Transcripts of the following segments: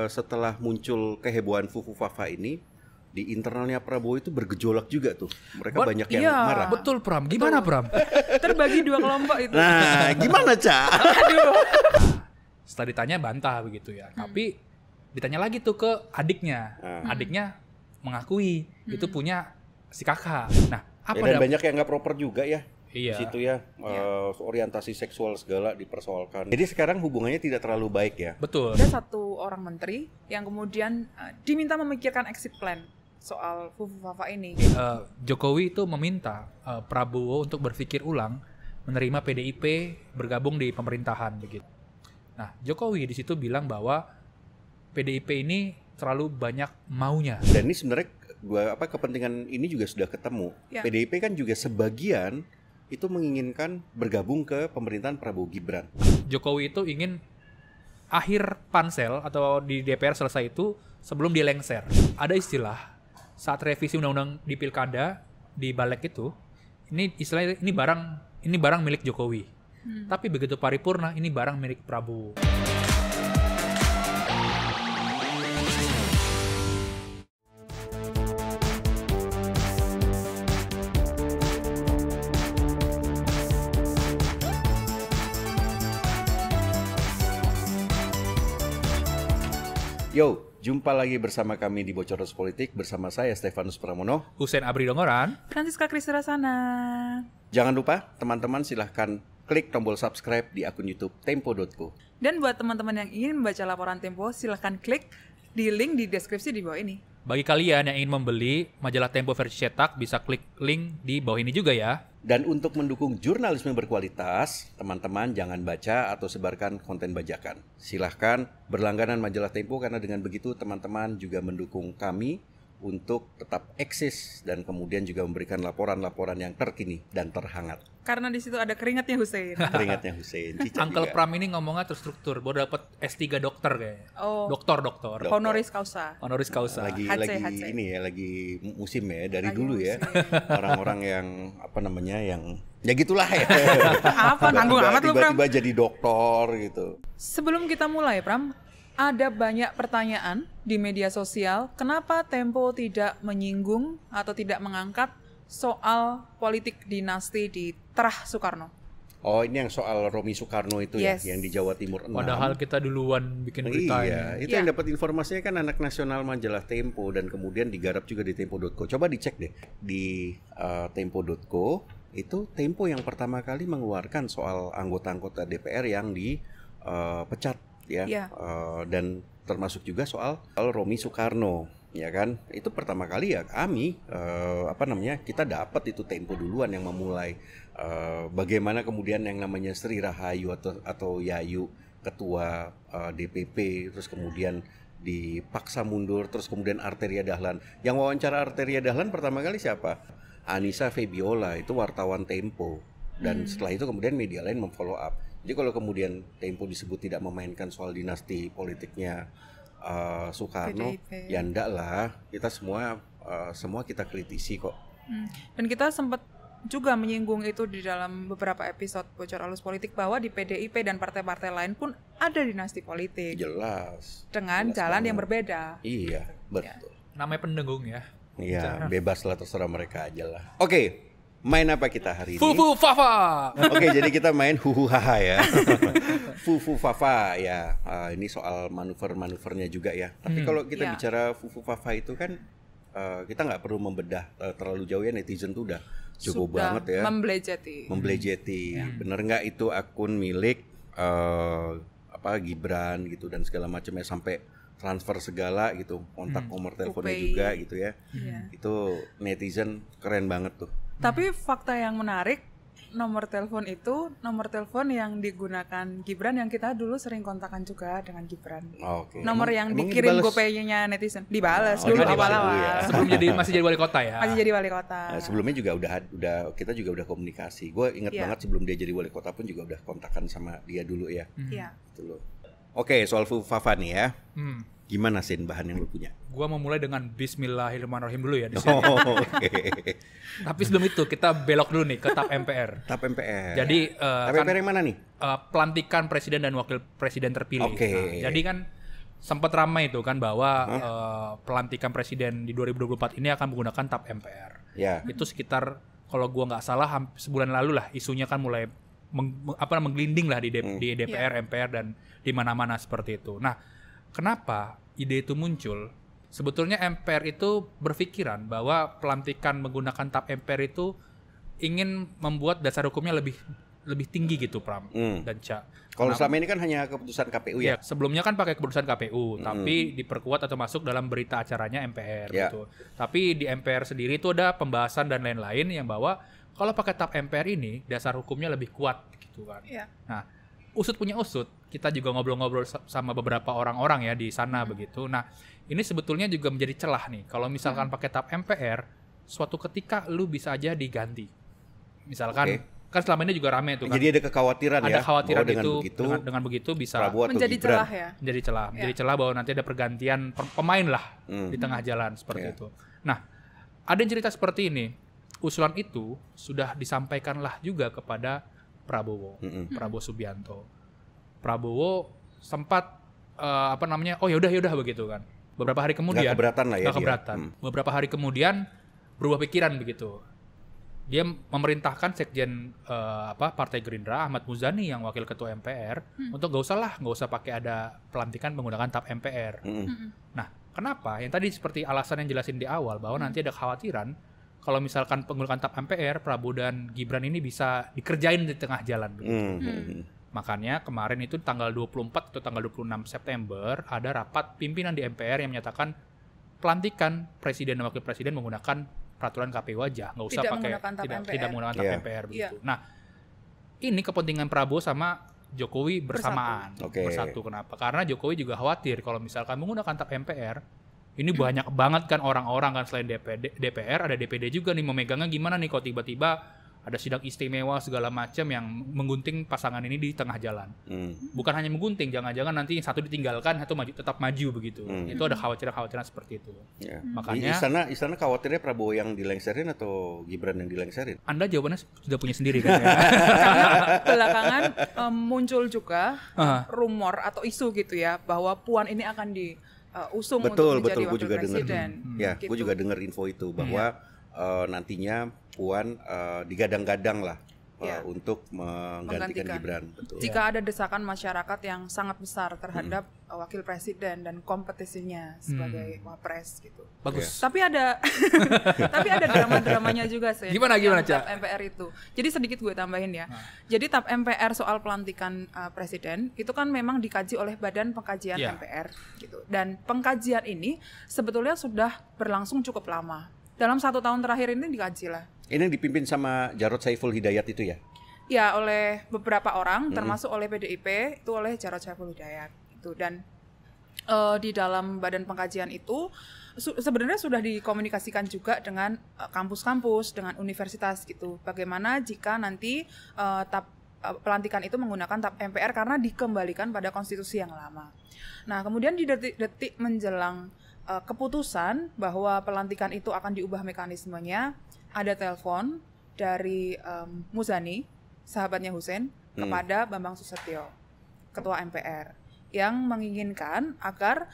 setelah muncul kehebohan Fufu Fafa ini, di internalnya Prabowo itu bergejolak juga tuh. Mereka banyak yang marah. Betul Pram, gimana Pram? Terbagi dua kelompok itu. Nah, gimana Ca? Aduh. Setelah ditanya bantah begitu ya. Tapi ditanya lagi tuh ke adiknya. Adiknya mengakui itu punya si kakak. Nah, apa Dan banyak yang nggak proper juga ya. Iya. Di situ ya, orientasi seksual segala dipersoalkan. Jadi sekarang hubungannya tidak terlalu baik ya. Betul. Ada satu orang menteri yang kemudian diminta memikirkan exit plan soal Fufu Fafa ini. Jokowi itu meminta Prabowo untuk berpikir ulang menerima PDIP bergabung di pemerintahan begitu. Nah, Jokowi di situ bilang bahwa PDIP ini terlalu banyak maunya. Dan ini sebenarnya kepentingan ini juga sudah ketemu. Ya. PDIP kan juga sebagian itu menginginkan bergabung ke pemerintahan Prabowo Gibran. Jokowi itu ingin akhir pansel atau di DPR selesai itu sebelum dia lengser. Ada istilah saat revisi undang-undang di pilkada di balik itu, ini istilahnya ini barang milik Jokowi. Tapi begitu paripurna ini barang milik Prabowo. Yo, jumpa lagi bersama kami di Bocoros Politik bersama saya Stefanus Pramono. Hussein Abri Dongoran. Francisca Kristirasana. Jangan lupa teman-teman silahkan klik tombol subscribe di akun YouTube tempo.co. Dan buat teman-teman yang ingin membaca laporan Tempo, silahkan klik di link di deskripsi di bawah ini. Bagi kalian yang ingin membeli majalah Tempo versi cetak bisa klik link di bawah ini juga ya. Dan untuk mendukung jurnalisme berkualitas, teman-teman jangan baca atau sebarkan konten bajakan. Silahkan berlangganan majalah Tempo karena dengan begitu teman-teman juga mendukung kami untuk tetap eksis dan kemudian juga memberikan laporan-laporan yang terkini dan terhangat. Karena di situ ada keringatnya Hussein. Keringatnya Hussein. Cica Uncle juga. Pram ini ngomongnya terstruktur, baru dapat S3 dokter kayaknya. Oh. Doktor. Honoris causa. Honoris causa. Lagi HC. ini ya, lagi musim ya dari Lagi dulu ya. musim. Orang-orang yang yang ya gitulah ya. Apa nanggung amat lu Pram? Tiba-tiba jadi dokter gitu. Sebelum kita mulai Pram, ada banyak pertanyaan di media sosial, kenapa Tempo tidak menyinggung atau tidak mengangkat soal politik dinasti di Terah Soekarno? Oh, ini yang soal Romi Soekarno itu Yes. ya, yang di Jawa Timur 6. Padahal kita duluan bikin berita Iya, ini. itu Iya. yang dapat informasinya kan anak nasional majalah Tempo dan kemudian digarap juga di tempo.co. Coba dicek deh di tempo.co. Itu Tempo yang pertama kali mengeluarkan soal anggota-anggota DPR yang dipecat ya. Iya. Dan termasuk juga soal Romi Soekarno, ya kan? Itu pertama kali ya kami kita dapat itu Tempo duluan yang memulai bagaimana kemudian yang namanya Sri Rahayu atau Yayu ketua DPP terus kemudian dipaksa mundur, terus kemudian Arteria Dahlan. Yang wawancara Arteria Dahlan pertama kali siapa? Anissa Febiola, itu wartawan Tempo. Dan setelah itu kemudian media lain memfollow up. Jadi kalau kemudian Tempo disebut tidak memainkan soal dinasti politiknya Soekarno, PDIP. ya enggak lah. Kita semua kita kritisi kok. Dan kita sempat juga menyinggung itu di dalam beberapa episode Bocor Halus Politik bahwa di PDIP dan partai-partai lain pun ada dinasti politik Jelas. dengan Jelas jalan banget. yang berbeda. Iya, betul. Namanya pendenggung ya. Iya, bebas lah, terserah mereka aja lah. Oke, main apa kita hari ini? Fufu Fafa. Oke, jadi kita main huhu haha ya. Fufu Fafa ya. Ini soal manuver-manuvernya juga ya. Tapi kalau kita Iya. bicara Fufu Fafa itu kan kita nggak perlu membedah terlalu jauh ya, netizen tuh udah cukup Sudah banget ya. Membelejeti. Bener nggak itu akun milik Gibran gitu dan segala macamnya sampai transfer segala gitu, kontak nomor teleponnya Upay. juga gitu ya. Iya. Itu netizen keren banget tuh. Tapi fakta yang menarik, nomor telepon itu nomor telepon yang digunakan Gibran yang kita dulu sering kontakan juga dengan Gibran. Oke. Nomor yang Emang dikirim dibales? GoPay-nya netizen dibales Oh, dulu dibales awal-awal. dulu ya. Sebelum masih jadi wali kota ya. Masih jadi wali kota. Nah, sebelumnya juga udah kita juga udah komunikasi. Gue ingat Iya. banget sebelum dia jadi wali kota pun juga udah kontakan sama dia dulu ya. Iya. Gitu loh. Oke, soal Fafa nih ya. Hmm. Gimana Sin bahan yang lu punya? Gua mau mulai dengan Bismillahirrahmanirrahim dulu ya di sini. Oh, oke. Tapi sebelum itu kita belok dulu nih ke TAP MPR. TAP MPR. Jadi TAP kan MPR yang mana nih? pelantikan presiden dan wakil presiden terpilih. Oke. Nah, jadi kan sempat ramai itu kan bahwa pelantikan presiden di 2024 ini akan menggunakan tap MPR. Ya. Itu sekitar kalau gua nggak salah sebulan lalu lah isunya kan mulai menggelinding lah di DPR, MPR dan di mana-mana seperti itu. Nah, kenapa ide itu muncul? Sebetulnya MPR itu berpikiran bahwa pelantikan menggunakan tap MPR itu ingin membuat dasar hukumnya lebih tinggi gitu, Pram dan Ca. Kalau selama ini kan hanya keputusan KPU ya. Sebelumnya kan pakai keputusan KPU, tapi diperkuat atau masuk dalam berita acaranya MPR gitu. Tapi di MPR sendiri itu ada pembahasan dan lain-lain yang bahwa kalau pakai tap MPR ini dasar hukumnya lebih kuat gitu kan. Nah, usut punya usut, kita juga ngobrol-ngobrol sama beberapa orang-orang ya di sana begitu. Nah, ini sebetulnya juga menjadi celah nih. Kalau misalkan pakai tap MPR, suatu ketika lu bisa aja diganti. Misalkan kan selama ini juga rame tuh kan. Jadi ada kekhawatiran ada kekhawatiran itu dengan begitu bisa menjadi celah ya. Menjadi celah bahwa nanti ada pergantian pemain lah di tengah jalan seperti itu. Nah, ada yang cerita seperti ini. Usulan itu sudah disampaikanlah juga kepada Prabowo Subianto. Prabowo sempat oh yaudah begitu kan. Beberapa hari kemudian nggak keberatan lah ya. Beberapa hari kemudian berubah pikiran begitu. Dia memerintahkan sekjen Partai Gerindra Ahmad Muzani yang wakil ketua MPR untuk nggak usah pakai ada pelantikan menggunakan tap MPR. Nah, kenapa? Yang tadi seperti alasan yang jelasin di awal bahwa nanti ada kekhawatiran kalau misalkan menggunakan tap MPR, Prabowo dan Gibran ini bisa dikerjain di tengah jalan. Makanya kemarin itu tanggal 24 atau tanggal 26 September ada rapat pimpinan di MPR yang menyatakan pelantikan presiden dan wakil presiden menggunakan peraturan KPU aja, nggak usah tidak menggunakan tap MPR begitu. Nah, ini kepentingan Prabowo sama Jokowi bersamaan, bersatu. Kenapa? Karena Jokowi juga khawatir kalau misalkan menggunakan tap MPR, ini banyak banget kan orang-orang kan selain DPR ada DPD juga nih memegangnya gimana nih kalau tiba-tiba ada sidang istimewa segala macam yang menggunting pasangan ini di tengah jalan. Bukan hanya menggunting, jangan-jangan nanti yang satu ditinggalkan, satu tetap maju begitu. Itu ada khawatiran seperti itu. Makanya istana khawatirnya Prabowo yang dilengserin atau Gibran yang dilengserin? Anda jawabannya sudah punya sendiri kan? Ya? Karena belakangan muncul juga rumor atau isu gitu ya bahwa Puan ini akan diusung untuk menjadi wakil presiden. Gue juga dengar info itu bahwa nantinya Puan digadang-gadang lah untuk menggantikan Gibran. Betul. Jika ada desakan masyarakat yang sangat besar terhadap wakil presiden dan kompetisinya sebagai wapres gitu. Bagus. Tapi ada drama-dramanya juga sih. Gimana tap MPR itu. Jadi sedikit gue tambahin ya. Jadi tap MPR soal pelantikan presiden itu kan memang dikaji oleh Badan Pengkajian MPR gitu. Dan pengkajian ini sebetulnya sudah berlangsung cukup lama. Dalam 1 tahun terakhir ini dikaji lah. Ini yang dipimpin sama Jarod Saiful Hidayat itu ya? Ya, oleh beberapa orang, termasuk oleh PDIP, itu oleh Jarod Saiful Hidayat. Gitu. Dan di dalam badan pengkajian itu sebenarnya sudah dikomunikasikan juga dengan kampus-kampus, dengan universitas gitu. Bagaimana jika nanti pelantikan itu menggunakan tap MPR karena dikembalikan pada konstitusi yang lama. Nah, kemudian di detik-detik menjelang keputusan bahwa pelantikan itu akan diubah mekanismenya, ada telepon dari Muzani, sahabatnya Hussein, kepada Bambang Susatyo, ketua MPR, yang menginginkan agar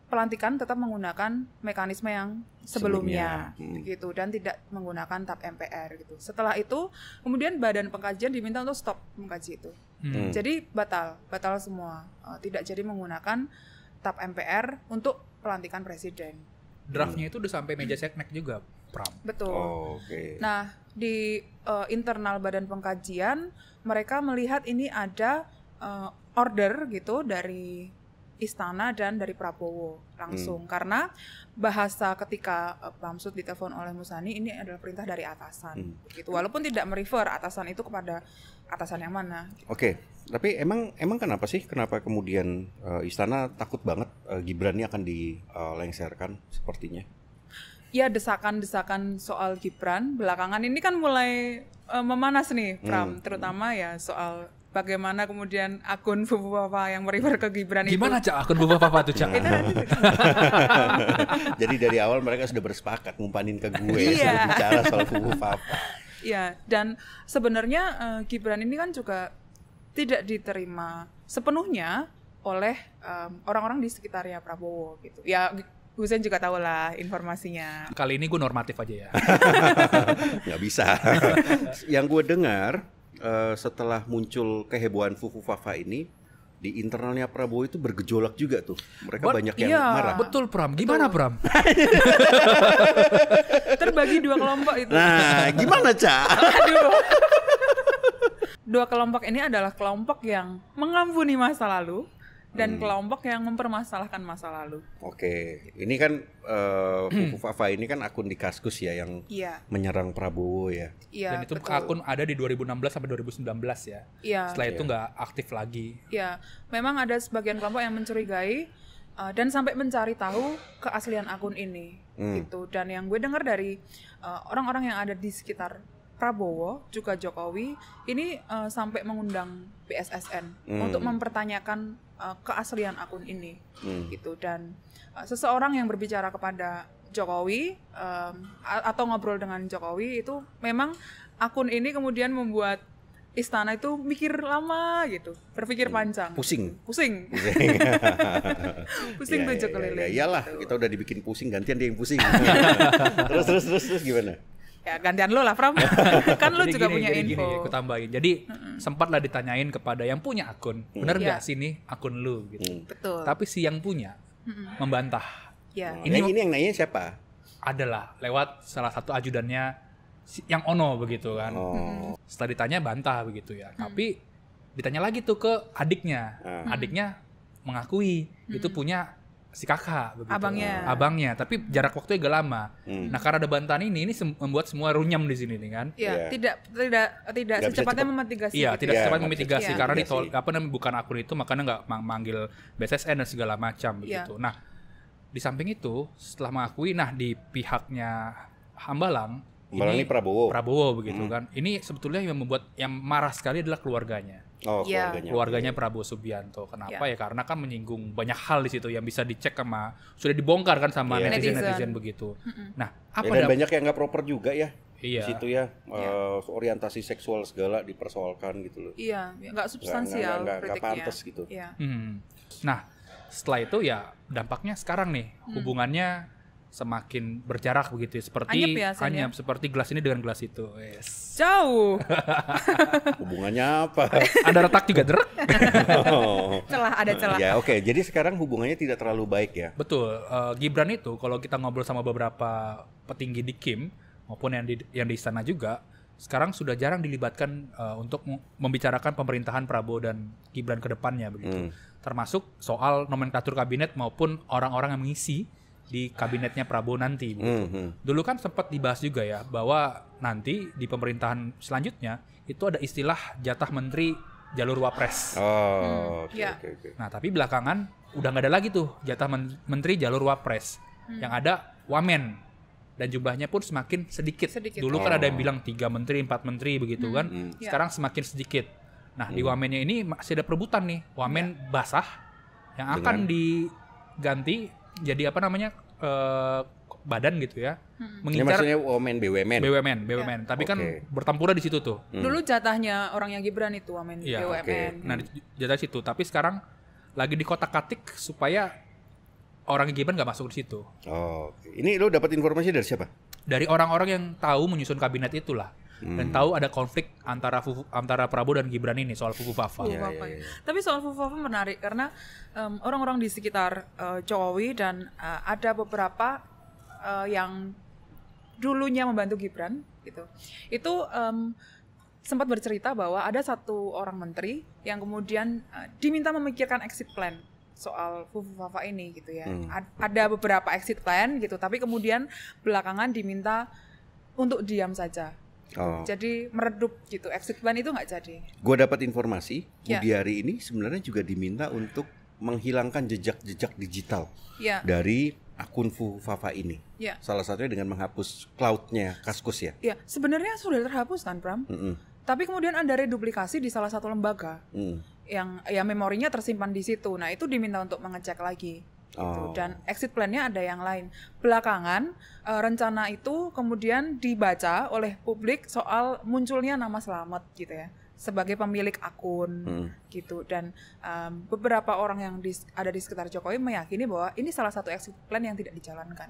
pelantikan tetap menggunakan mekanisme yang sebelumnya. Gitu, dan tidak menggunakan tap MPR gitu. Setelah itu, kemudian badan pengkajian diminta untuk stop mengkaji itu. Jadi batal semua, tidak jadi menggunakan tap MPR untuk pelantikan presiden. Draftnya itu udah sampai meja seknek juga, Pram. Betul. Nah, di internal badan pengkajian mereka melihat ini ada order gitu dari istana dan dari Prabowo langsung, karena bahasa ketika Bamsud ditelepon oleh Muzani ini adalah perintah dari atasan gitu, walaupun tidak merefer atasan itu kepada atasan yang mana gitu. Tapi emang kenapa kemudian istana takut banget Gibran ini akan dilengserkan sepertinya? Ya, desakan-desakan soal Gibran belakangan ini kan mulai memanas nih, Pram, terutama ya soal bagaimana kemudian akun Fufu Papa yang merefer ke Gibran Gimana, itu. Cak? Akun Fufu Papa tuh, Cak? Jadi dari awal mereka sudah bersepakat ngumpanin ke gue sudah bicara soal Fufu Papa. Iya, dan sebenarnya Gibran ini kan juga tidak diterima sepenuhnya oleh orang-orang di sekitarnya Prabowo gitu. Ya Husein juga tahu lah informasinya. Kali ini gue normatif aja ya. Nggak bisa. Yang gue dengar setelah muncul kehebohan Fufu Fafa ini, di internalnya Prabowo itu bergejolak juga tuh. Mereka banyak yang marah. Betul Pram. Gimana Pram? Terbagi dua kelompok itu. Nah, gimana Ca? Aduh. Dua kelompok ini adalah kelompok yang mengampuni masa lalu dan kelompok yang mempermasalahkan masa lalu. Oke, ini kan Fufu Fafa ini kan akun di Kaskus ya yang menyerang Prabowo ya. Dan itu akun ada di 2016 sampai 2019 ya. Setelah itu nggak aktif lagi. Iya, memang ada sebagian kelompok yang mencurigai dan sampai mencari tahu keaslian akun ini gitu. Dan yang gue dengar dari orang-orang yang ada di sekitar Prabowo juga Jokowi ini sampai mengundang BSSN untuk mempertanyakan keaslian akun ini gitu. Dan seseorang yang berbicara kepada Jokowi atau ngobrol dengan Jokowi itu memang akun ini kemudian membuat istana itu mikir lama gitu, berpikir panjang, pusing tujuh keliling. Iyalah, gitu. Kita udah dibikin pusing, gantian dia yang pusing. terus gimana? Ya gantian lo lah Pram. Kan lo juga punya info. Gini, aku tambahin. Jadi sempatlah ditanyain kepada yang punya akun, benar nggak sih nih akun lu gitu. Betul. Tapi si yang punya membantah. Ini yang nanya siapa? Adalah lewat salah satu ajudannya yang Ono begitu kan. Setelah ditanya bantah begitu ya. Tapi ditanya lagi tuh ke adiknya. Adiknya mengakui itu punya si kakak begitu. Abangnya, tapi jarak waktunya agak lama. Nah, karena ada bantahan ini membuat semua runyam di sini nih kan. Iya, tidak secepatnya memitigasi. Iya, tidak secepatnya memitigasi karena bukan akun itu makanya nggak manggil BSSN dan segala macam begitu. Nah, di samping itu setelah mengakui, nah di pihaknya Hambalang ini Prabowo begitu kan. Ini sebetulnya yang membuat yang marah sekali adalah keluarganya. Keluarganya Prabowo Subianto. Kenapa ya? Karena kan menyinggung banyak hal di situ yang bisa dicek sudah dibongkar kan sama netizen begitu. Nah, dan banyak yang nggak proper juga ya. Di situ ya, orientasi seksual segala dipersoalkan gitu loh. Iya, nggak substansial, nggak pantas gitu. Nah, setelah itu ya dampaknya sekarang nih hubungannya semakin berjarak begitu seperti anyep seperti gelas ini dengan gelas itu. Jauh. Hubungannya apa? Ada retak juga derek. Ada celah. Ya oke. Jadi sekarang hubungannya tidak terlalu baik ya. Betul. Gibran itu kalau kita ngobrol sama beberapa petinggi di Kim maupun yang di istana juga, sekarang sudah jarang dilibatkan untuk membicarakan pemerintahan Prabowo dan Gibran ke depannya begitu. Termasuk soal nomenklatur kabinet maupun orang-orang yang mengisi di kabinetnya Prabowo nanti. Dulu kan sempat dibahas juga ya bahwa nanti di pemerintahan selanjutnya itu ada istilah jatah menteri jalur wapres. Okay. Nah tapi belakangan udah nggak ada lagi tuh jatah menteri jalur wapres. Yang ada wamen dan jumlahnya pun semakin sedikit. Dulu kan ada yang bilang 3 menteri, 4 menteri begitu kan. Sekarang semakin sedikit. Nah di wamennya ini masih ada perebutan nih, wamen basah yang akan diganti jadi apa namanya badan gitu ya, mengincar. Maksudnya wamen BUMN. Tapi kan bertempurnya di situ tuh. Dulu jatahnya orangnya Gibran itu wamen BUMN. Nah jatah situ, tapi sekarang lagi dikotak-katik supaya orang Gibran nggak masuk di situ. Ini lo dapat informasi dari siapa? Dari orang-orang yang tahu menyusun kabinet itulah. Dan tahu ada konflik antara Prabowo dan Gibran ini soal Fufu Fafa. Tapi soal Fufu Fafa menarik karena orang-orang di sekitar Jokowi dan ada beberapa yang dulunya membantu Gibran gitu. Itu sempat bercerita bahwa ada satu orang menteri yang kemudian diminta memikirkan exit plan soal Fufu Fafa ini gitu ya. Ada beberapa exit plan gitu, tapi kemudian belakangan diminta untuk diam saja. Jadi meredup gitu, exit plan itu nggak jadi. Gue dapat informasi Budiari ini sebenarnya juga diminta untuk menghilangkan jejak-jejak digital dari akun Fufu Fafa ini. Salah satunya dengan menghapus cloud-nya Kaskus ya. Sebenarnya sudah terhapus kan Pram. Tapi kemudian ada reduplikasi di salah satu lembaga yang memorinya tersimpan di situ. Nah itu diminta untuk mengecek lagi. Gitu. Dan exit plan-nya ada yang lain. Belakangan rencana itu kemudian dibaca oleh publik soal munculnya nama Slamet gitu ya. sebagai pemilik akun gitu, dan beberapa orang yang ada di sekitar Jokowi meyakini bahwa ini salah satu exit plan yang tidak dijalankan.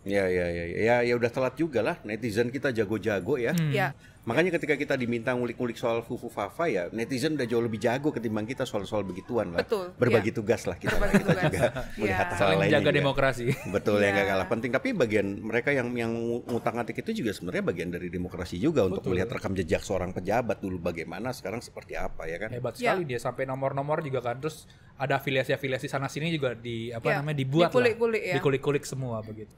Ya udah telat juga lah, netizen kita jago-jago ya. Ya. Makanya ketika kita diminta ngulik-ngulik soal Fufu Fafa ya, netizen udah jauh lebih jago ketimbang kita soal-soal begituan lah. Betul. Berbagi tugas lah kita. Berbagi Kita tugas. juga melihat hal Saling lainnya menjaga juga. demokrasi. Betul, yang Iya. gak kalah penting. Tapi bagian mereka yang ngutang-ngatik itu juga sebenarnya bagian dari demokrasi juga untuk melihat rekam jejak seorang pejabat dulu bagaimana, sekarang seperti apa ya kan. Hebat sekali dia, sampai nomor-nomor juga kan. Terus ada afiliasi-afiliasi sana sini juga dibuat Dikulik-kulik lah. ya. Dikulik-kulik semua begitu.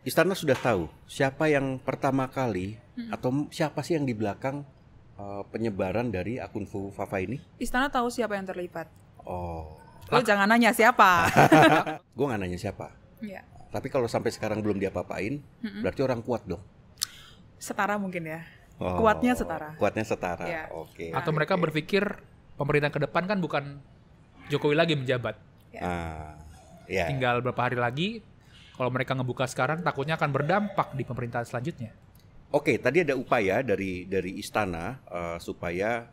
Istana sudah tahu siapa yang pertama kali atau siapa sih yang di belakang penyebaran dari akun Fufu Fafa ini? Istana tahu siapa yang terlibat. Oh, Lo jangan nanya siapa. gue nggak nanya siapa. Ya. Tapi kalau sampai sekarang belum diapa-apain, berarti orang kuat dong. Setara mungkin ya. Oh, Kuatnya setara. Kuatnya setara. Ya. Oke. Atau mereka berpikir pemerintahan ke depan kan bukan Jokowi lagi menjabat. Ya. Tinggal beberapa hari lagi, kalau mereka ngebuka sekarang takutnya akan berdampak di pemerintahan selanjutnya. Oke, tadi ada upaya dari istana supaya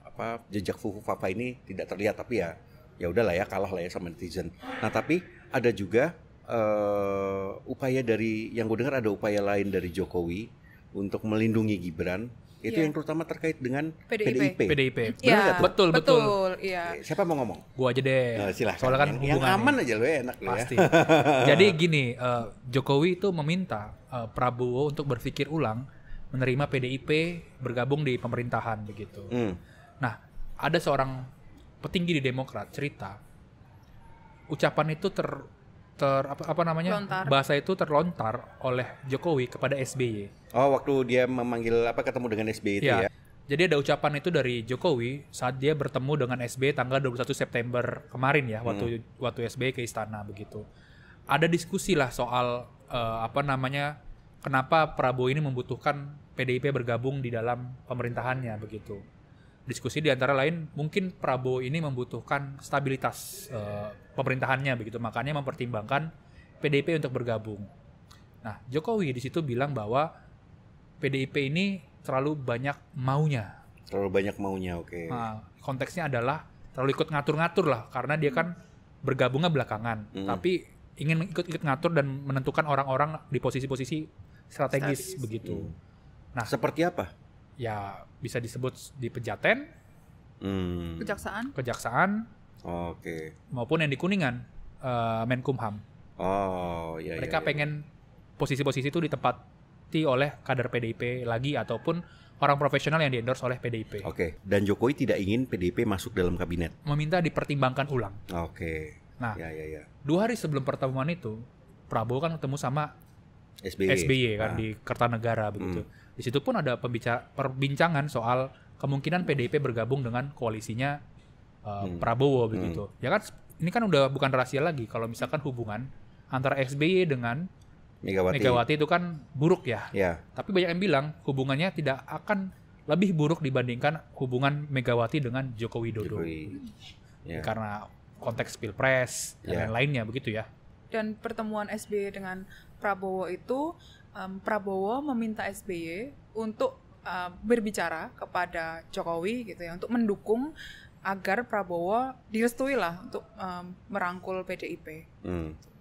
jejak Fufu Fafa ini tidak terlihat, tapi ya udahlah ya, kalah lah ya sama netizen. Nah, tapi ada juga upaya dari, yang gue dengar ada upaya lain dari Jokowi untuk melindungi Gibran, itu yang terutama terkait dengan PDIP. PDIP. Benar Iya, nggak tuh? Betul. Iya. Siapa mau ngomong? Gua aja deh. Nah, silahkan. Soalnya kan yang hubungannya. aman aja lo ya, enak lo ya. Pasti. Jadi gini, Jokowi itu meminta Prabowo untuk berpikir ulang menerima PDIP bergabung di pemerintahan begitu. Nah, ada seorang petinggi di Demokrat cerita ucapan itu Lontar. bahasa itu terlontar oleh Jokowi kepada SBY. Oh, waktu dia memanggil ketemu dengan SBY itu ya. Jadi ada ucapan itu dari Jokowi saat dia bertemu dengan SBY tanggal 21 September kemarin ya, waktu SBY ke istana begitu. Ada diskusi lah soal kenapa Prabowo ini membutuhkan PDIP bergabung di dalam pemerintahannya begitu. Diskusi di antara lain mungkin Prabowo ini membutuhkan stabilitas pemerintahannya begitu, makanya mempertimbangkan PDIP untuk bergabung. Nah, Jokowi di situ bilang bahwa PDIP ini terlalu banyak maunya. Terlalu banyak maunya, oke. Nah, konteksnya adalah terlalu ikut ngatur-ngatur lah, karena dia kan bergabungnya belakangan, tapi ingin ikut ngatur dan menentukan orang-orang di posisi-posisi strategis begitu. Nah, Seperti apa? ya bisa disebut di Pejaten, Kejaksaan, Oke. maupun yang di Kuningan, Menkumham. Oh, iya. Mereka pengen posisi-posisi itu ditempati oleh kader PDIP lagi ataupun orang profesional yang di-endorse oleh PDIP. Oke. Dan Jokowi tidak ingin PDIP masuk dalam kabinet. Meminta dipertimbangkan ulang. Oke. Nah, Ya. 2 hari sebelum pertemuan itu, Prabowo kan ketemu sama SBY. SBY kan di Kertanegara begitu. Di situ pun ada perbincangan soal kemungkinan PDIP bergabung dengan koalisinya Prabowo begitu. Ya kan ini kan udah bukan rahasia lagi kalau misalkan hubungan antara SBY dengan Megawati itu kan buruk ya. Ya. Tapi banyak yang bilang hubungannya tidak akan lebih buruk dibandingkan hubungan Megawati dengan Joko Widodo. Ya. Karena konteks Pilpres dan lain-lainnya begitu ya. Dan pertemuan SBY dengan Prabowo itu, Prabowo meminta SBY untuk berbicara kepada Jokowi gitu ya, untuk mendukung agar Prabowo direstui lah untuk merangkul PDIP.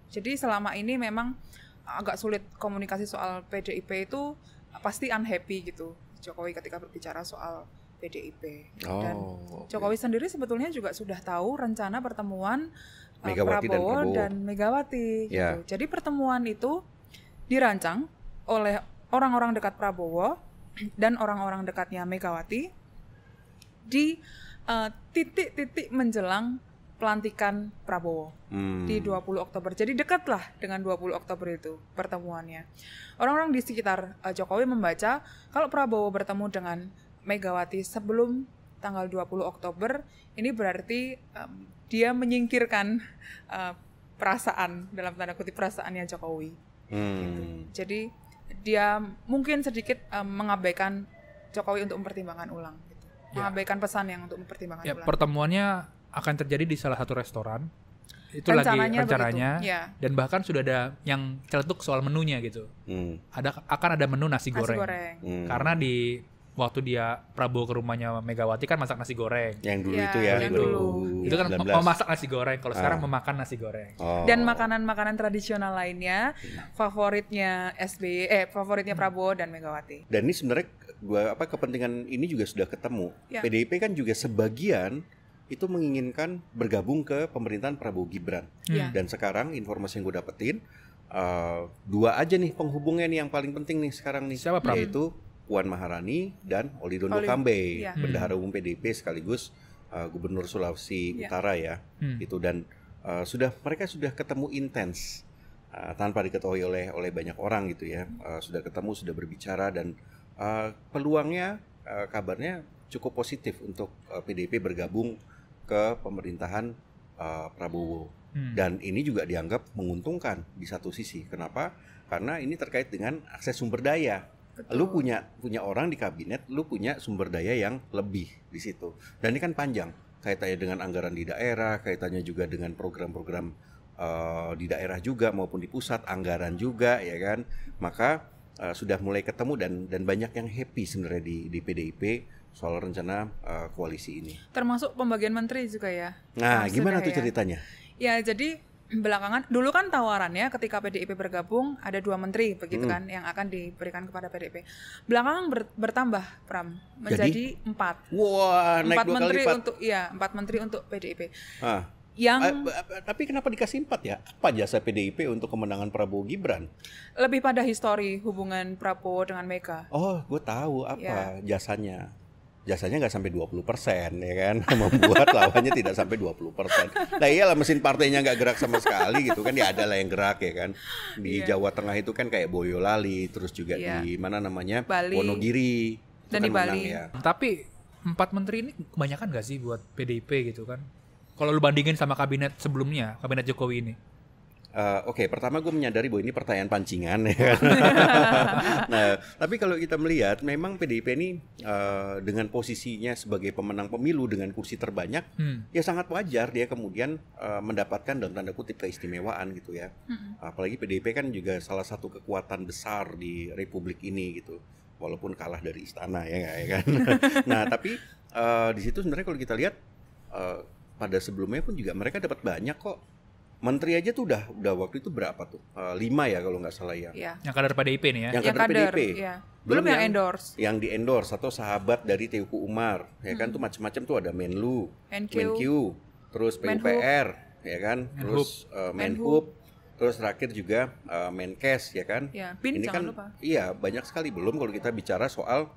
Jadi selama ini memang agak sulit komunikasi soal PDIP, itu pasti unhappy gitu Jokowi ketika berbicara soal PDIP. Dan Jokowi sendiri sebetulnya juga sudah tahu rencana pertemuan Prabowo dan Megawati gitu. Jadi pertemuan itu dirancang oleh orang-orang dekat Prabowo dan orang-orang dekatnya Megawati di titik-titik menjelang pelantikan Prabowo di 20 Oktober. Jadi dekatlah dengan 20 Oktober itu pertemuannya. Orang-orang di sekitar Jokowi membaca kalau Prabowo bertemu dengan Megawati sebelum tanggal 20 Oktober, ini berarti dia menyingkirkan perasaan, dalam tanda kutip perasaannya Jokowi. Gitu. Jadi dia mungkin sedikit mengabaikan Jokowi untuk mempertimbangkan ulang. Gitu. Mengabaikan pesan yang untuk mempertimbangkan ulang. Pertemuannya akan terjadi di salah satu restoran. Itu rencananya, dan bahkan sudah ada yang celetuk soal menunya gitu. Akan ada menu nasi goreng. Karena di waktu dia Prabowo ke rumahnya Megawati kan masak nasi goreng. Yang dulu Ya, itu ya, yang dulu. Itu kan 2019. memasak nasi goreng. Kalau sekarang memakan nasi goreng. Oh. Dan makanan-makanan tradisional lainnya favoritnya favoritnya Prabowo dan Megawati. Dan ini sebenarnya kepentingan ini juga sudah ketemu. Ya. PDIP kan juga sebagian itu menginginkan bergabung ke pemerintahan Prabowo Gibran. Ya. Dan sekarang informasi yang gue dapetin 2 aja nih penghubungnya nih yang paling penting nih sekarang nih. Siapa, Pram? Yaitu Puan Maharani dan Olidondo Oli- Kambe, iya. Bendahara Umum PDIP sekaligus Gubernur Sulawesi Ya. Utara ya. Itu dan mereka sudah ketemu intens tanpa diketahui oleh banyak orang gitu ya. Sudah ketemu, sudah berbicara dan peluangnya kabarnya cukup positif untuk PDIP bergabung ke pemerintahan Prabowo. Dan ini juga dianggap menguntungkan di satu sisi. Kenapa? Karena ini terkait dengan akses sumber daya. Lu punya orang di kabinet, lu punya sumber daya yang lebih di situ. Dan ini kan panjang, kaitannya dengan anggaran di daerah, kaitannya juga dengan program-program di daerah juga maupun di pusat, anggaran juga ya kan. Maka sudah mulai ketemu dan banyak yang happy sebenarnya di PDIP soal rencana koalisi ini. Termasuk pembagian menteri juga ya. Nah, Sudah gimana tuh ya. ceritanya? Ya, jadi belakangan dulu kan tawarannya ketika PDIP bergabung ada 2 menteri begitu kan yang akan diberikan kepada PDIP. Belakangan bertambah Pram menjadi 4. Wah, naik 4 2 kali menteri lipat. untuk 4 menteri untuk PDIP. Ah. Yang Tapi kenapa dikasih 4 ya? Apa jasa PDIP untuk kemenangan Prabowo Gibran? lebih pada histori hubungan Prabowo dengan Mega. Oh, gue tahu apa Ya. jasanya. Jasanya nggak sampai 20% ya kan, membuat lawannya tidak sampai 20%. Nah iyalah mesin partainya nggak gerak sama sekali gitu kan, ya ada lah yang gerak ya kan. Di Jawa Tengah itu kan kayak Boyolali, terus juga di mana namanya Bali. Wonogiri. Itu Dan kan di Bali. menang ya. Tapi 4 menteri ini kebanyakan gak sih buat PDIP gitu kan? Kalau lu bandingin sama kabinet sebelumnya, kabinet Jokowi ini. Oke, pertama gue menyadari bahwa ini pertanyaan pancingan ya kan. Nah, tapi kalau kita melihat memang PDIP ini dengan posisinya sebagai pemenang pemilu dengan kursi terbanyak, ya sangat wajar dia kemudian mendapatkan dalam tanda kutip keistimewaan gitu ya. Apalagi PDIP kan juga salah satu kekuatan besar di Republik ini gitu. Walaupun kalah dari istana ya kan. Nah, tapi di situ sebenarnya kalau kita lihat pada sebelumnya pun juga mereka dapat banyak kok. Menteri aja tuh udah waktu itu berapa tuh? 5 ya kalau nggak salah ya. Ya. Yang kader PDIP nih ya. Yang Yang kader kader, PDIP. ya. Belum yang endorse. Yang di endorse atau sahabat dari Teuku Umar, ya kan tuh macam-macam tuh ada Menlu, NQ, terus Menhub. PUPR, ya kan, terus Menhub, terus terakhir juga Menkes, ya kan. Ya, BIN Ini jangan kan, lupa. iya banyak sekali belum kalau kita bicara soal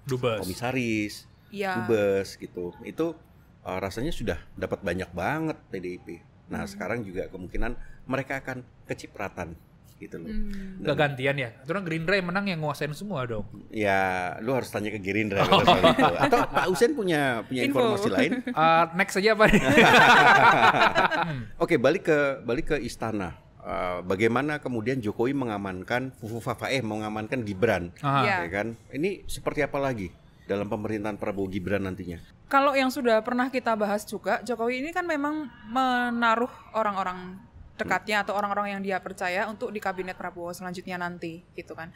Dubes. komisaris, Ya. dubes gitu. Itu rasanya sudah dapat banyak banget PDIP. Nah sekarang juga kemungkinan mereka akan kecipratan gitu loh. Gak gantian ya. Itu kan Gerindra yang menang yang nguasain semua dong. Ya, lu harus tanya ke Gerindra kalau soal itu. Atau Pak Usen punya Info. informasi lain? Next aja apa nih? Oke, balik ke istana. Bagaimana kemudian Jokowi mengamankan mengamankan Gibran, Ya. ya kan? Ini seperti apa lagi dalam pemerintahan Prabowo Gibran nantinya? Kalau yang sudah pernah kita bahas juga, Jokowi ini kan memang menaruh orang-orang dekatnya atau orang-orang yang dia percaya untuk di kabinet Prabowo selanjutnya nanti, gitu kan.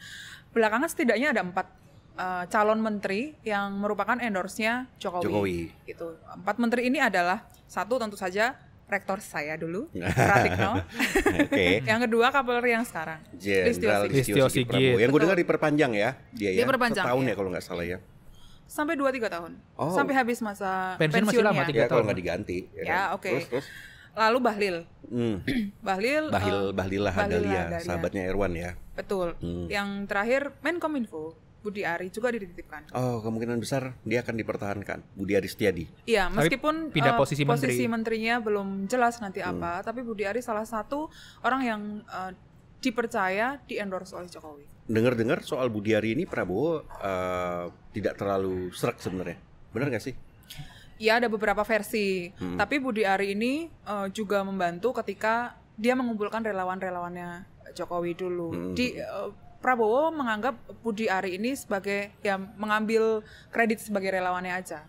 Belakangan setidaknya ada 4 calon menteri yang merupakan endorse-nya Jokowi. Gitu. 4 menteri ini adalah, satu tentu saja rektor saya dulu, Pratikno. Oke. Yang kedua Kapolri yang sekarang, Jenderal Listio Listio Sigit Prabowo. Sigit. Yang gue Betul. dengar diperpanjang ya, dia Diperpanjang, setahun ya. ya kalau nggak salah ya. sampai 2-3 tahun, Oh. sampai habis masa Pensiun masih pensiunnya. lama, 3 Ya kalau tahun. nggak diganti. Ya, kan? oke. Terus. Lalu Bahlil, Bahlilah Hadalia, sahabatnya Erwan ya. betul. Yang terakhir Menkominfo, Budi Ari juga dititipkan. Oh, kemungkinan besar dia akan dipertahankan, Budi Ari Setiadi. Iya, Tapi meskipun pindah posisi menteri. menterinya belum jelas nanti apa, tapi Budi Ari salah satu orang yang dipercaya di-endorse oleh Jokowi. Dengar-dengar soal Budi Ari ini Prabowo tidak terlalu serak sebenarnya. Benar nggak sih? Ya, ada beberapa versi. Tapi Budi Ari ini juga membantu ketika dia mengumpulkan relawan-relawannya Jokowi dulu. Prabowo menganggap Budi Ari ini sebagai, ya, mengambil kredit sebagai relawannya aja.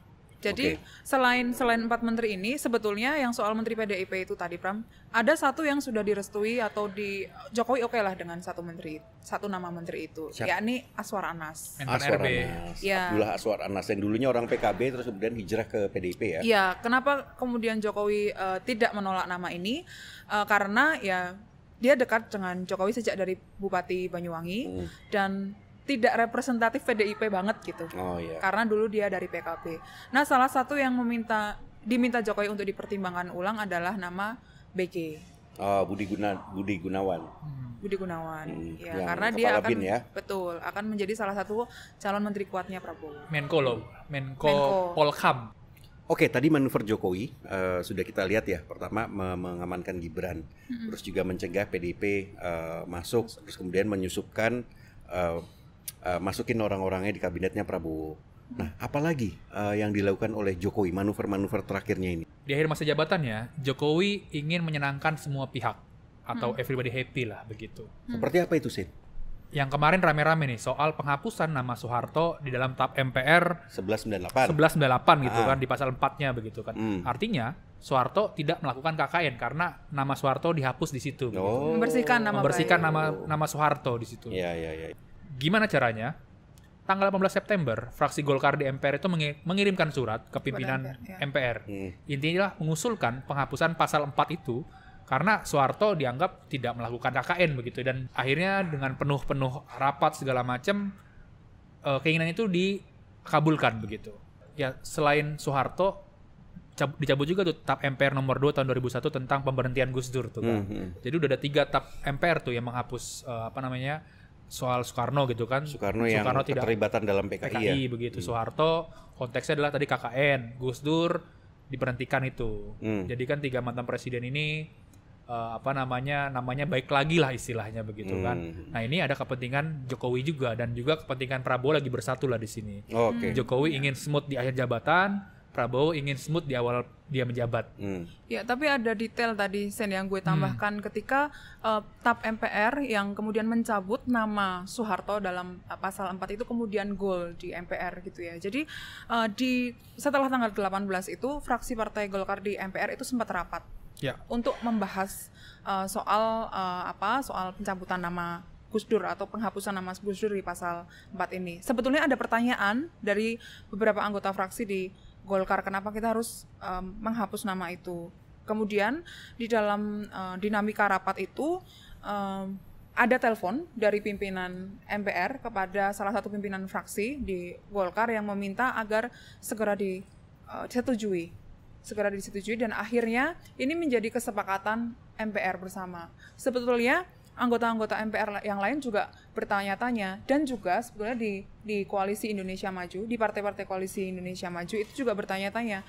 Jadi selain 4 menteri ini, sebetulnya yang soal menteri PDIP itu tadi Pram, ada satu yang sudah direstui atau di Jokowi oke lah dengan satu nama menteri itu, yakni Aswar Anas. Aswar Anas. Ya. Abdullah Aswar Anas yang dulunya orang PKB terus kemudian hijrah ke PDIP ya. Iya, kenapa kemudian Jokowi tidak menolak nama ini? Karena ya dia dekat dengan Jokowi sejak dari Bupati Banyuwangi dan tidak representatif PDIP banget gitu. Oh iya. Karena dulu dia dari PKB. Nah, salah satu yang diminta Jokowi untuk dipertimbangkan ulang adalah nama BG. Oh, Budi Gunawan. Budi Gunawan. Ya, yang karena dia akan bin ya. betul, akan menjadi salah satu calon menteri kuatnya Prabowo. Menko Polhukam. Oke, tadi manuver Jokowi sudah kita lihat ya. Pertama mengamankan Gibran, terus juga mencegah PDIP masuk, terus kemudian menyusupkan masukin orang-orangnya di kabinetnya Prabowo. Nah, apalagi yang dilakukan oleh Jokowi, manuver-manuver terakhirnya ini? Di akhir masa jabatannya, Jokowi ingin menyenangkan semua pihak atau everybody happy lah begitu. Seperti apa itu, Sin? Yang kemarin rame-rame nih soal penghapusan nama Soeharto di dalam TAP MPR 1198 gitu kan, di pasal 4-nya begitu kan. Artinya Soeharto tidak melakukan KKN karena nama Soeharto dihapus di situ. Oh. Membersihkan nama Soeharto di situ. Iya. Gimana caranya? Tanggal 18 September, fraksi Golkar di MPR itu mengirimkan surat ke pimpinan MPR. Intinya mengusulkan penghapusan pasal 4 itu karena Soeharto dianggap tidak melakukan KKN begitu, dan akhirnya dengan penuh rapat segala macam keinginan itu dikabulkan begitu. Ya, selain Soeharto dicabut juga tuh TAP MPR nomor 2 tahun 2001 tentang pemberhentian Gus Dur tuh kan. Jadi udah ada 3 TAP MPR tuh yang menghapus soal Soekarno gitu kan. Soekarno yang keterlibatan dalam PKI ya? Begitu. Soeharto konteksnya adalah tadi KKN, Gus Dur diberhentikan itu. Jadi kan 3 mantan presiden ini namanya baik lagi lah istilahnya begitu kan. Nah, ini ada kepentingan Jokowi juga dan juga kepentingan Prabowo lagi bersatu lah di sini. Jokowi ingin smooth di akhir jabatan, Prabowo ingin smooth di awal dia menjabat. Ya, tapi ada detail tadi Sen yang gue tambahkan ketika TAP MPR yang kemudian mencabut nama Soeharto dalam pasal 4 itu kemudian goal di MPR gitu ya. Jadi setelah tanggal 18 itu fraksi Partai Golkar di MPR itu sempat rapat untuk membahas soal pencabutan nama Gus Dur atau penghapusan nama Gus Dur di pasal 4 ini. Sebetulnya ada pertanyaan dari beberapa anggota fraksi di Golkar, kenapa kita harus menghapus nama itu. Kemudian di dalam dinamika rapat itu ada telepon dari pimpinan MPR kepada salah satu pimpinan fraksi di Golkar yang meminta agar segera disetujui dan akhirnya ini menjadi kesepakatan MPR bersama. Sebetulnya anggota-anggota MPR yang lain juga bertanya-tanya, dan juga sebetulnya di Koalisi Indonesia Maju, di partai-partai Koalisi Indonesia Maju itu juga bertanya-tanya,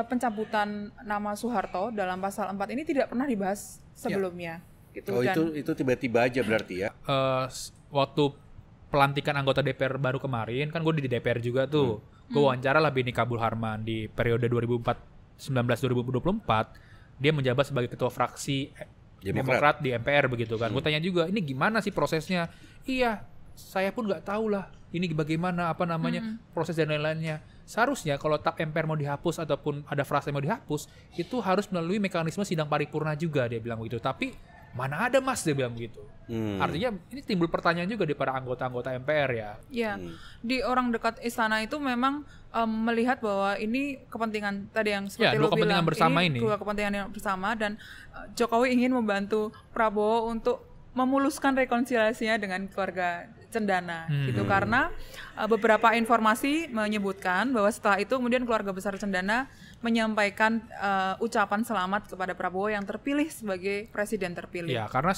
pencabutan nama Soeharto dalam pasal 4 ini tidak pernah dibahas sebelumnya. Gitu. Itu tiba-tiba aja berarti ya? Waktu pelantikan anggota DPR baru kemarin, kan gue di DPR juga tuh, gue wawancara lah Beni Kabul Harman di periode 2019-2024, dia menjabat sebagai ketua fraksi Demokrat di MPR begitu kan. Gue tanya juga, ini gimana sih prosesnya? Iya, saya pun nggak tahu lah. Ini bagaimana proses dan lain-lainnya. Seharusnya kalau TAP MPR mau dihapus ataupun ada frase mau dihapus, itu harus melalui mekanisme sidang paripurna juga, dia bilang begitu. Tapi mana ada Mas, dia bilang begitu. Artinya ini timbul pertanyaan juga di para anggota-anggota MPR ya. Iya, di orang dekat istana itu memang melihat bahwa ini kepentingan tadi yang seperti lo bilang, dua kepentingan yang bersama, dan Jokowi ingin membantu Prabowo untuk memuluskan rekonsiliasinya dengan keluarga Cendana gitu, karena beberapa informasi menyebutkan bahwa setelah itu kemudian keluarga besar Cendana menyampaikan ucapan selamat kepada Prabowo yang terpilih sebagai presiden terpilih. Ya, karena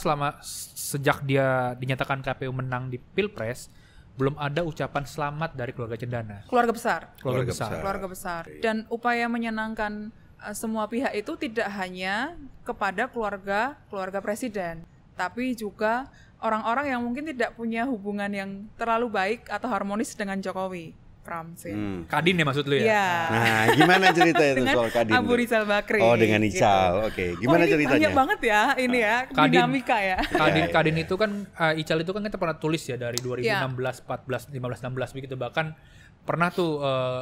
sejak dia dinyatakan KPU menang di Pilpres, belum ada ucapan selamat dari keluarga Cendana. Keluarga besar. Dan upaya menyenangkan semua pihak itu tidak hanya kepada keluarga presiden, tapi juga orang-orang yang mungkin tidak punya hubungan yang terlalu baik atau harmonis dengan Jokowi. Kadin ya maksud lu ya? Nah, gimana cerita itu soal Kadin? Abu Rizal Bakri. Oh, dengan Ical. Oke. Gimana ceritanya? Banyak banget ya ini ya, dinamika ya. Kadin itu kan Ical itu kan kita pernah tulis ya dari 2016, 14, 15, 16 begitu, bahkan pernah tuh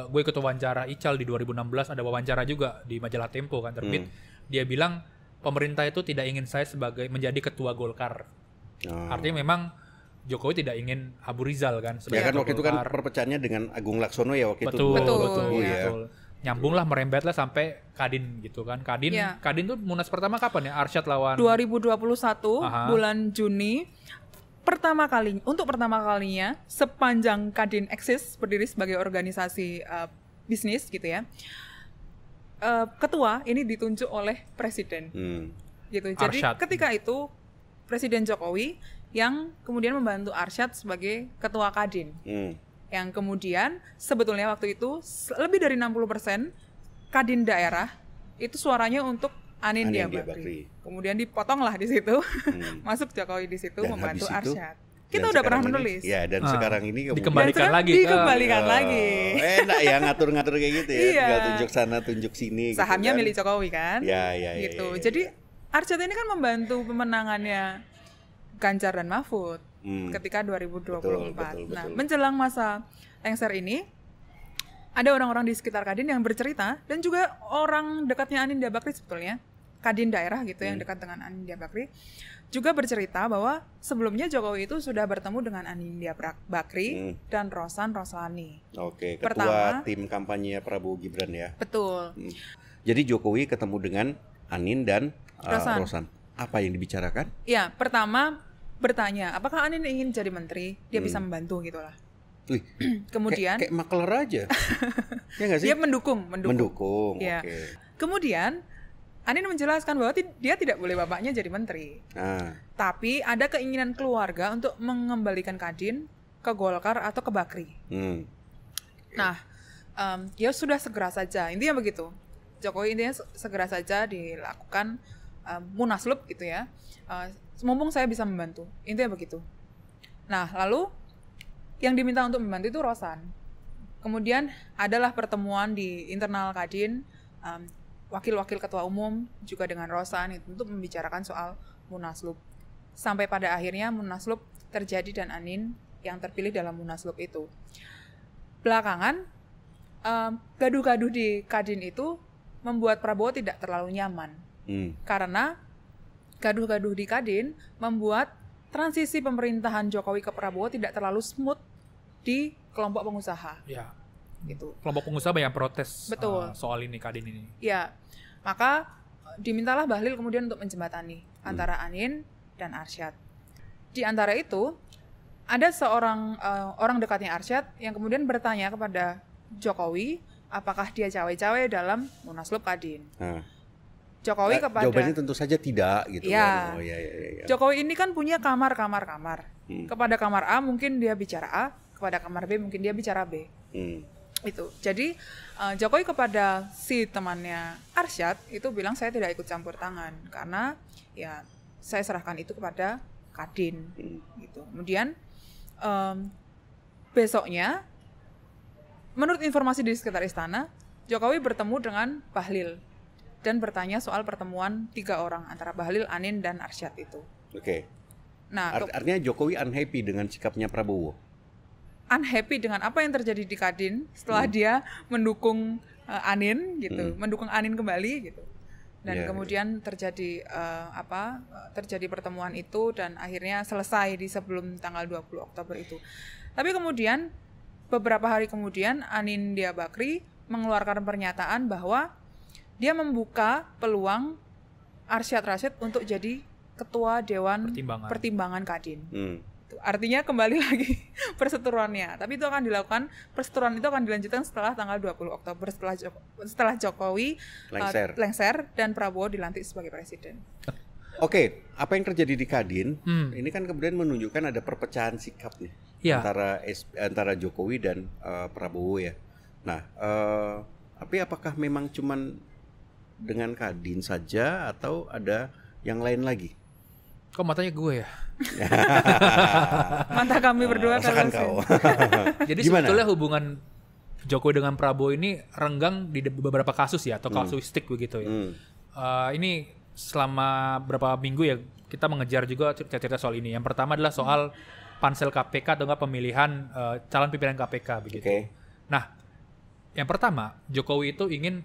gue ikut wawancara Ical di 2016, ada wawancara juga di majalah Tempo kan terbit. Dia bilang pemerintah itu tidak ingin saya sebagai menjadi ketua Golkar. Artinya memang Jokowi tidak ingin Abu Rizal kan Ya sebagai kan ketua waktu itu kan Golkar. perpecaannya dengan Agung Laksono ya waktu Betul, itu. betul, ya. betul. Nyambung lah, merembet lah sampai Kadin gitu kan. Kadin tuh Munas pertama kapan ya? Arsyad lawan 2021 Aha. bulan Juni. Pertama kalinya sepanjang Kadin eksis berdiri sebagai organisasi bisnis gitu ya. Ketua ini ditunjuk oleh presiden. Gitu. Jadi Arsyad. ketika itu Presiden Jokowi yang kemudian membantu Arsyad sebagai ketua Kadin. Yang kemudian sebetulnya waktu itu lebih dari 60% Kadin daerah itu suaranya untuk Anin Dia Bakri. Kemudian dipotong lah di situ, masuk Jokowi di situ Dan membantu habis itu, Arsyad. Kita udah pernah menulis. Ya, dan sekarang ini kemudian dikembalikan lagi. Dikembalikan lagi. Enak ya ngatur-ngatur kayak gitu ya. Iya. Tinggal tunjuk sana, tunjuk sini. Sahamnya gitu kan. milik Jokowi kan? Ya. Gitu. Jadi Arsyad ini kan membantu pemenangannya Ganjar dan Mahfud ketika 2024. Betul. Nah, menjelang masa lengser ini ada orang-orang di sekitar Kadin yang bercerita dan juga orang dekatnya Anin Dia Bakri sebetulnya, Kadin daerah gitu yang dekat dengan Anin Dia Bakri juga bercerita bahwa sebelumnya Jokowi itu sudah bertemu dengan Anin Dia Bakri dan Rosan Roslani. Oke, ketua Pertama, tim kampanye Prabowo Gibran ya. Betul. Jadi Jokowi ketemu dengan Anin dan Rosan. Apa yang dibicarakan? Ya, pertama bertanya, apakah Anin ingin jadi menteri? Dia bisa membantu gitulah. Wih, Kemudian kayak makler aja. Ya nggak sih? dia mendukung. Mendukung. Ya. Oke. Kemudian Anin menjelaskan bahwa dia tidak boleh bapaknya jadi menteri. Tapi ada keinginan keluarga untuk mengembalikan Kadin ke Golkar atau ke Bakri. Nah, ya sudah segera saja. Intinya begitu. Jokowi intinya segera saja dilakukan munaslup gitu ya. Mumpung saya bisa membantu. Intinya begitu. Nah, lalu yang diminta untuk membantu itu Rosan. Kemudian adalah pertemuan di internal Kadin, wakil-wakil ketua umum juga dengan Rosan itu untuk membicarakan soal munaslup. Sampai pada akhirnya munaslup terjadi dan Anin yang terpilih dalam munaslup itu. Belakangan gaduh-gaduh di Kadin itu membuat Prabowo tidak terlalu nyaman. Karena gaduh-gaduh di Kadin membuat transisi pemerintahan Jokowi ke Prabowo tidak terlalu smooth di kelompok pengusaha. Ya. Gitu. Kelompok pengusaha banyak protes Betul. soal ini Kadin ini. Ya, maka dimintalah Bahlil kemudian untuk menjembatani antara Anin dan Arsyad. Di antara itu ada seorang orang dekatnya Arsyad yang kemudian bertanya kepada Jokowi apakah dia cawe-cawe dalam munaslup Kadin. Jokowi kepada jawabannya tentu saja tidak gitu ya. kan. Ya. Jokowi ini kan punya kamar. Kepada kamar A mungkin dia bicara A, kepada kamar B mungkin dia bicara B. Itu. Jadi Jokowi kepada si temannya Arsyad itu bilang saya tidak ikut campur tangan karena ya saya serahkan itu kepada Kadin gitu. Kemudian besoknya menurut informasi di sekitar istana Jokowi bertemu dengan Bahlil dan bertanya soal pertemuan 3 orang antara Bahlil, Anin dan Arsyad itu. Oke. Nah, artinya Jokowi unhappy dengan sikapnya Prabowo. Unhappy dengan apa yang terjadi di Kadin setelah dia mendukung Anin gitu, mendukung Anin kembali gitu. Dan kemudian terjadi terjadi pertemuan itu dan akhirnya selesai di sebelum tanggal 20 Oktober itu. Tapi kemudian beberapa hari kemudian Anin Dia Bakri mengeluarkan pernyataan bahwa dia membuka peluang Arsyad Rashid untuk jadi ketua Dewan Pertimbangan Kadin. Artinya kembali lagi perseteruannya. Tapi itu akan dilakukan, perseteruan itu akan dilanjutkan setelah tanggal 20 Oktober setelah Jokowi lengser dan Prabowo dilantik sebagai presiden. Oke, apa yang terjadi di Kadin? Ini kan kemudian menunjukkan ada perpecahan sikap nih antara Jokowi dan Prabowo ya. Nah, tapi apakah memang cuman dengan Kadin saja atau ada yang lain lagi? Kok matanya gue ya? Mata kami berdua kan kau. Jadi sebetulnya hubungan Jokowi dengan Prabowo ini renggang di beberapa kasus ya atau kasuistik begitu ya. Ini selama beberapa minggu ya kita mengejar juga cerita-cerita soal ini. Yang pertama adalah soal pansel KPK atau enggak pemilihan calon pimpinan KPK begitu. Nah, yang pertama, Jokowi itu ingin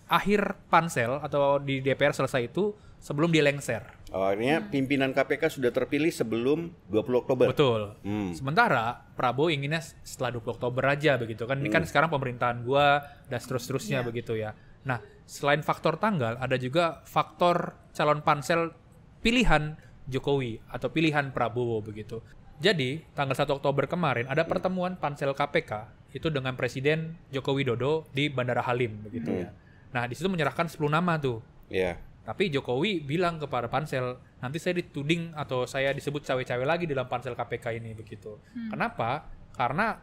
akhir pansel atau di DPR selesai itu sebelum dia lengser. Artinya pimpinan KPK sudah terpilih sebelum 20 Oktober. Betul. Sementara Prabowo inginnya setelah 20 Oktober aja begitu kan. Ini kan sekarang pemerintahan gua dan seterusnya begitu ya. Nah, selain faktor tanggal ada juga faktor calon pansel pilihan Jokowi atau pilihan Prabowo begitu. Jadi, tanggal 1 Oktober kemarin ada pertemuan pansel KPK itu dengan Presiden Joko Widodo di Bandara Halim begitu ya. Nah, di situ menyerahkan 10 nama tuh. Iya. Tapi Jokowi bilang kepada pansel, nanti saya dituding atau saya disebut cawe-cawe lagi dalam pansel KPK ini begitu. Kenapa? Karena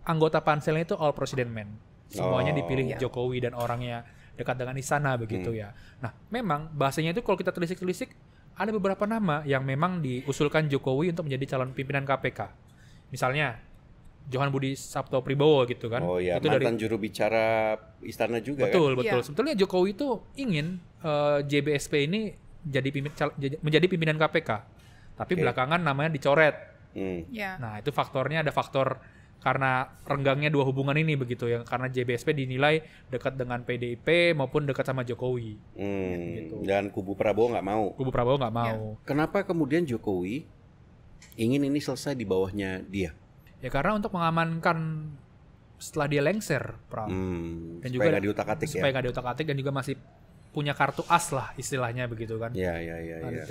anggota panselnya itu all president men. Semuanya dipilih Jokowi dan orangnya dekat dengan istana begitu ya. Nah, memang bahasanya itu kalau kita telisik-telisik ada beberapa nama yang memang diusulkan Jokowi untuk menjadi calon pimpinan KPK. Misalnya Johan Budi Sabto Pribowo gitu kan. Oh iya, itu mantan juru bicara istana juga betul, kan? Betul. Iya. Sebetulnya Jokowi itu ingin JBSP ini menjadi pimpinan KPK. Tapi belakangan namanya dicoret. Ya. Nah, itu faktornya ada faktor karena renggangnya dua hubungan ini begitu ya. Karena JBSP dinilai dekat dengan PDIP maupun dekat sama Jokowi. Gitu. Dan kubu Prabowo nggak mau. Kubu Prabowo nggak mau. Kenapa kemudian Jokowi ingin ini selesai di bawahnya dia? Ya karena untuk mengamankan setelah dia lengser, Pram. Dan Supaya nggak diutak-atik ya? Supaya nggak diutak-atik dan juga masih punya kartu as lah istilahnya begitu kan. Iya.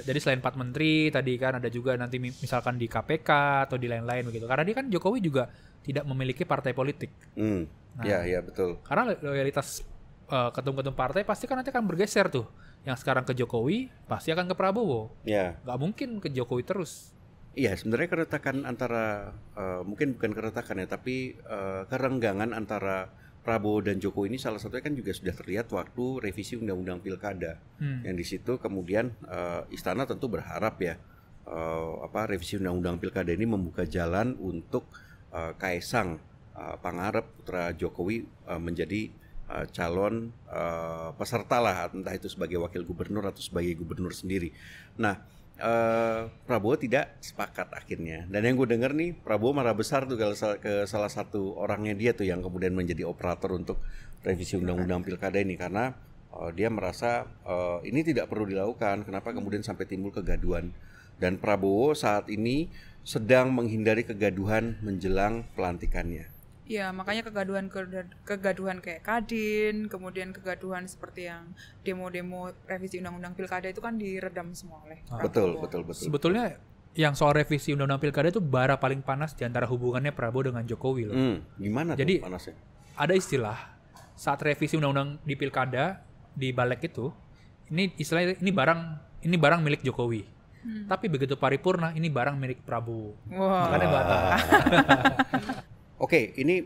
Jadi selain 4 menteri tadi kan ada juga nanti misalkan di KPK atau di lain-lain begitu. Karena dia kan Jokowi juga tidak memiliki partai politik. Iya, betul. Karena loyalitas ketum-ketum partai pasti kan nanti akan bergeser tuh. Yang sekarang ke Jokowi pasti akan ke Prabowo. Ya. Nggak mungkin ke Jokowi terus. Iya, sebenarnya keretakan antara mungkin bukan keretakan ya, tapi kerenggangan antara Prabowo dan Jokowi ini salah satunya kan juga sudah terlihat waktu revisi Undang-Undang Pilkada. Yang di situ kemudian istana tentu berharap ya revisi Undang-Undang Pilkada ini membuka jalan untuk Kaisang Pangarep putra Jokowi menjadi calon peserta lah, entah itu sebagai wakil gubernur atau sebagai gubernur sendiri. Nah, Prabowo tidak sepakat akhirnya. Dan yang gue denger nih, Prabowo marah besar tuh kalau ke salah satu orangnya dia tuh yang kemudian menjadi operator untuk revisi Undang-Undang Pilkada ini, karena dia merasa ini tidak perlu dilakukan. Kenapa kemudian sampai timbul kegaduhan? Dan Prabowo saat ini sedang menghindari kegaduhan menjelang pelantikannya. Ya, makanya kegaduhan kayak Kadin, kemudian kegaduhan seperti yang demo-demo revisi Undang-Undang Pilkada itu kan diredam semua oleh Betul. Sebetulnya yang soal revisi Undang-Undang Pilkada itu bara paling panas di antara hubungannya Prabowo dengan Jokowi loh. Gimana Jadi, tuh panasnya? Ada istilah saat revisi Undang-Undang di Pilkada di Balik itu, ini istilahnya ini barang milik Jokowi. Tapi begitu paripurna ini barang milik Prabowo. Makanya batal. Oke, ini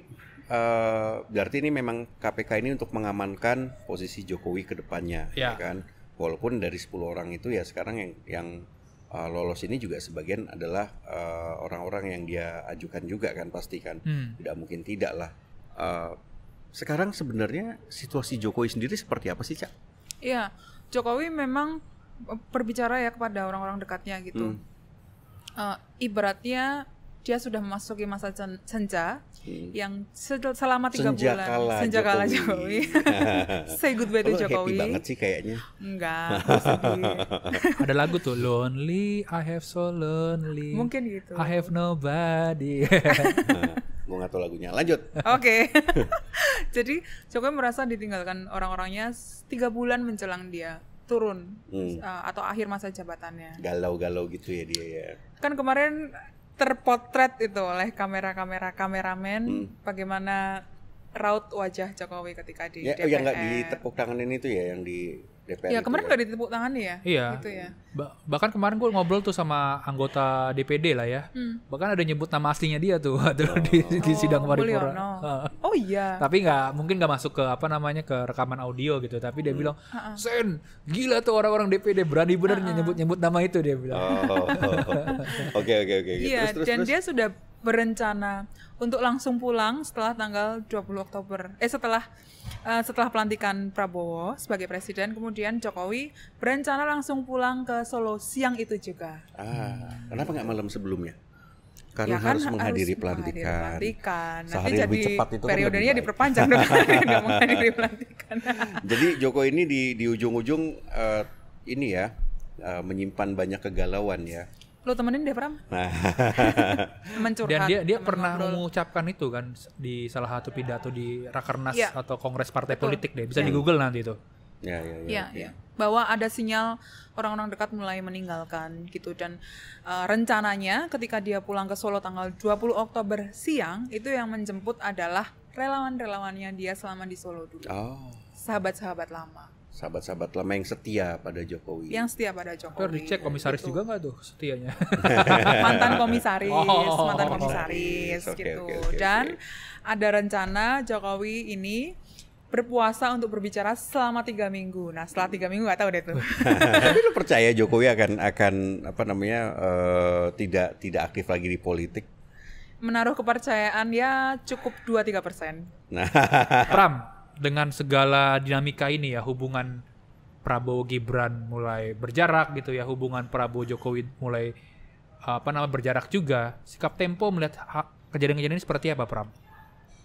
berarti ini memang KPK ini untuk mengamankan posisi Jokowi ke depannya, ya kan? Walaupun dari 10 orang itu ya sekarang yang lolos ini juga sebagian adalah orang-orang yang dia ajukan juga kan, pasti kan. Tidak mungkin tidak lah. Sekarang sebenarnya situasi Jokowi sendiri seperti apa sih, Cak? Iya, Jokowi memang berbicara ya kepada orang-orang dekatnya gitu. Ibaratnya dia sudah memasuki masa senja yang selama 3 bulan senjakala Jokowi. Say goodbye to Jokowi. Happy banget sih kayaknya. Enggak, sedih. Ada lagu tuh, Lonely, I have so lonely. Mungkin gitu. I have nobody. Gue gak tahu lagunya. Lanjut. Oke. Jadi Jokowi merasa ditinggalkan orang-orangnya 3 bulan menjelang dia turun atau akhir masa jabatannya. Galau-galau gitu ya dia ya. Kan kemarin terpotret itu oleh kameramen bagaimana raut wajah Jokowi ketika di DPR. Yang nggak ditepuk tanganin itu ya, yang di DPR. Ya kemarin nggak ditepuk tangan ya. Iya. Gitu ya. Bahkan kemarin gue ngobrol tuh sama anggota DPD lah ya. Bahkan ada nyebut nama aslinya dia tuh di sidang paripurna. Oh iya. Tapi mungkin nggak masuk ke ke rekaman audio gitu. Tapi dia bilang, Sen, gila tuh orang-orang DPD berani bener nyebut nama itu, dia bilang. Oke. Iya. Dan dia sudah berencana untuk langsung pulang setelah tanggal 20 Oktober. Setelah pelantikan Prabowo sebagai presiden, kemudian Jokowi berencana langsung pulang ke Solo siang itu juga. Kenapa nggak malam sebelumnya? Karena ya kan harus menghadiri menghadiri pelantikan. Nanti Sehari jadi lebih cepat itu kan periodenya lebih baik. diperpanjang dong nggak menghadiri pelantikan. Jadi Jokowi ini di ujung-ujung ini ya menyimpan banyak kegalauan ya. Lo temenin deh Pram. Nah, Mencurhat. Dan dia temen pernah ngobrol. mengucapkan itu kan di salah satu pidato di Rakernas Iya. atau Kongres Partai Betul. Politik deh. Bisa di Google nanti itu. ya. Iya. Bahwa ada sinyal orang-orang dekat mulai meninggalkan gitu dan rencananya ketika dia pulang ke Solo tanggal 20 Oktober siang itu yang menjemput adalah relawan-relawannya dia selama di Solo dulu. Oh, Sahabat-sahabat lama sahabat-sahabat lama yang setia pada Jokowi. yang setia pada Terus Jokowi. dicek komisaris gitu. juga nggak tuh setianya? mantan komisaris, Oh. mantan komisaris Oke, gitu. oke. Dan ada rencana Jokowi ini berpuasa untuk berbicara selama 3 minggu. Nah, setelah 3 minggu nggak tahu deh tuh. Tapi lu percaya Jokowi akan apa namanya tidak aktif lagi di politik? Menaruh kepercayaan ya cukup 2-3%. Nah, Pram, dengan segala dinamika ini ya, hubungan Prabowo Gibran mulai berjarak gitu ya, hubungan Prabowo Jokowi mulai berjarak juga. Sikap Tempo melihat kejadian-kejadian ini seperti apa, Pram?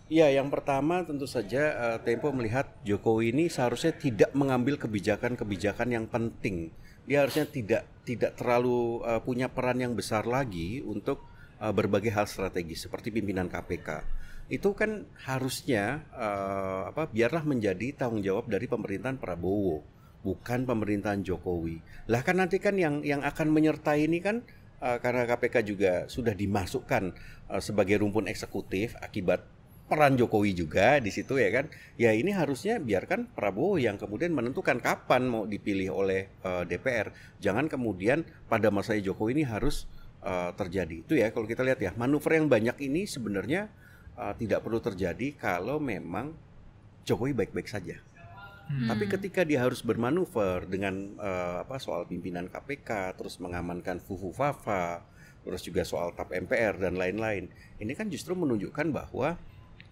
ya yang pertama tentu saja Tempo melihat Jokowi ini seharusnya tidak mengambil kebijakan-kebijakan yang penting. Dia harusnya tidak terlalu punya peran yang besar lagi untuk berbagai hal strategis seperti pimpinan KPK. Itu kan harusnya biarlah menjadi tanggung jawab dari pemerintahan Prabowo, bukan pemerintahan Jokowi. Lah kan nanti kan yang akan menyertai ini kan karena KPK juga sudah dimasukkan sebagai rumpun eksekutif akibat peran Jokowi juga di situ ya kan. Ya ini harusnya biarkan Prabowo yang kemudian menentukan kapan mau dipilih oleh DPR. Jangan kemudian pada masa Jokowi ini harus terjadi. Itu ya kalau kita lihat ya, manuver yang banyak ini sebenarnya tidak perlu terjadi kalau memang Jokowi baik-baik saja. Tapi ketika dia harus bermanuver dengan soal pimpinan KPK, terus mengamankan Fufu Fafa, terus juga soal TAP MPR dan lain-lain, ini kan justru menunjukkan bahwa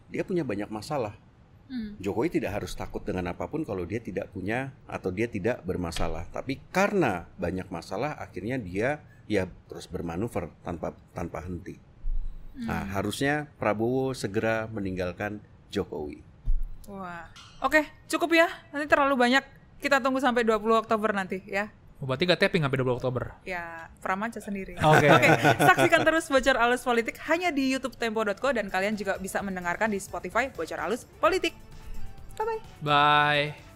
dia punya banyak masalah. Jokowi tidak harus takut dengan apapun kalau dia tidak punya atau dia tidak bermasalah. Tapi karena banyak masalah, akhirnya dia ya terus bermanuver tanpa henti. Nah, harusnya Prabowo segera meninggalkan Jokowi. Wah. Oke, cukup ya. Nanti terlalu banyak. Kita tunggu sampai 20 Oktober nanti ya. Berarti nggak tapping sampai 20 Oktober? Ya, Pram aja sendiri. Oke. Saksikan terus Bocor Alus Politik hanya di YouTube Tempo.co dan kalian juga bisa mendengarkan di Spotify Bocor Alus Politik. Bye-bye. Bye.